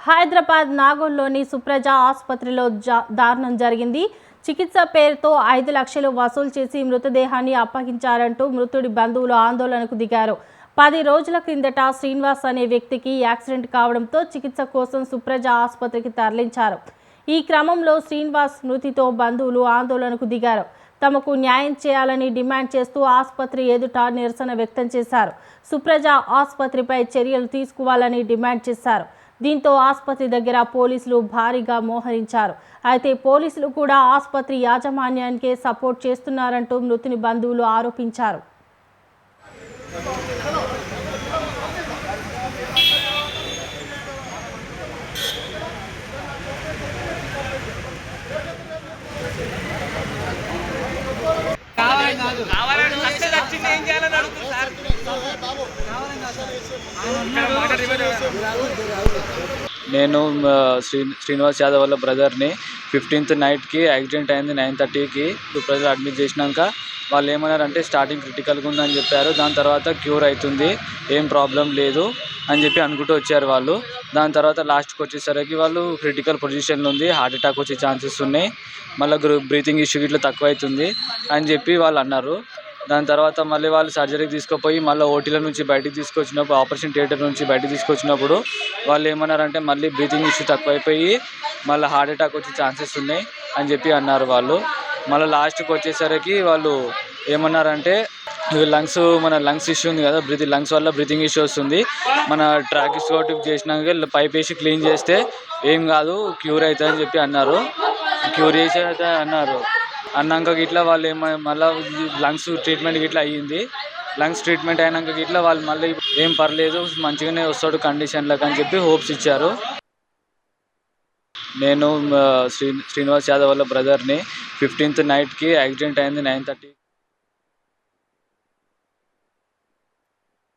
హైదరాబాద్ నాగోల్లోని సుప్రజ ఆసుపత్రిలో దారుణం జరిగింది. చికిత్స పేరుతో 5 లక్షలు వసూలు చేసి మృతదేహాన్ని అప్పగించారంటూ మృతుడి బంధువులు ఆందోళనకు దిగారు. 10 రోజుల క్రిందట శ్రీనివాస్ అనే వ్యక్తికి యాక్సిడెంట్ కావడంతో చికిత్స కోసం సుప్రజ ఆసుపత్రికి తరలించారు. ఈ క్రమంలో శ్రీనివాస్ మృతితో బంధువులు ఆందోళనకు దిగారు. తమకు న్యాయం చేయాలని డిమాండ్ చేస్తూ ఆసుపత్రి ఎదుట నిరసన వ్యక్తం చేశారు. సుప్రజ ఆసుపత్రిపై చర్యలు తీసుకోవాలని డిమాండ్ చేశారు. దీంతో ఆసుపత్రి దగ్గర పోలీసులు భారీగా మోహరించారు. అయితే పోలీసులు కూడా ఆసుపత్రి యాజమాన్యానికే సపోర్ట్ చేస్తున్నారంటూ మృతుని బంధువులు ఆరోపించారు. నేను శ్రీనివాస్ యాదవ్ వాళ్ళ బ్రదర్ని. 15th నైట్కి యాక్సిడెంట్ అయింది. 9:30కి సుప్రజ అడ్మిట్ చేసినాక వాళ్ళు ఏమన్నారంటే స్టార్టింగ్ క్రిటికల్గా ఉందని చెప్పారు. దాని తర్వాత క్యూర్ అవుతుంది, ఏం ప్రాబ్లం లేదు అని చెప్పి అనుకుంటూ వచ్చారు వాళ్ళు. దాని తర్వాత లాస్ట్కి వచ్చేసరికి వాళ్ళు క్రిటికల్ పొజిషన్లో ఉంది, హార్ట్ అటాక్ వచ్చే ఛాన్సెస్ ఉన్నాయి, మళ్ళీ బ్రీతింగ్ ఇష్యూ ఇట్లా తక్కువ అవుతుంది అని చెప్పి వాళ్ళు అన్నారు. దాని తర్వాత మళ్ళీ వాళ్ళు సర్జరీకి తీసుకుపోయి మళ్ళీ ఓటీల నుంచి బయటికి తీసుకొచ్చినప్పుడు, ఆపరేషన్ థియేటర్ నుంచి బయటికి తీసుకొచ్చినప్పుడు వాళ్ళు ఏమన్నారంటే మళ్ళీ బ్రీతింగ్ ఇష్యూ తక్కువైపోయి మళ్ళీ హార్ట్ అటాక్ వచ్చే ఛాన్సెస్ ఉన్నాయి అని చెప్పి అన్నారు వాళ్ళు. మళ్ళీ లాస్ట్కి వచ్చేసరికి వాళ్ళు ఏమన్నారంటే మన లంగ్స్ ఇష్యూ ఉంది కదా, లంగ్స్ వల్ల బ్రీతింగ్ ఇష్యూ వస్తుంది, మన ట్రాకిస్కోటిక్ చేసినాక పైప్ వేసి క్లీన్ చేస్తే ఏం కాదు, క్యూర్ అవుతుంది అని చెప్పి అన్నారు. క్యూర్ చేసి అన్నారు. అన్నాక గిట్లా వాళ్ళు మళ్ళీ లంగ్స్ ట్రీట్మెంట్ గిట్లా అయ్యింది. లంగ్స్ ట్రీట్మెంట్ అయినాక గిట్లా వాళ్ళు మళ్ళీ ఏం పర్లేదు, మంచిగానే వస్తాడు కండిషన్లకు అని చెప్పి హోప్స్ ఇచ్చారు. నేను శ్రీనివాస్ యాదవ్ వాళ్ళ బ్రదర్ని. 15th నైట్కి యాక్సిడెంట్ అయింది. 9:30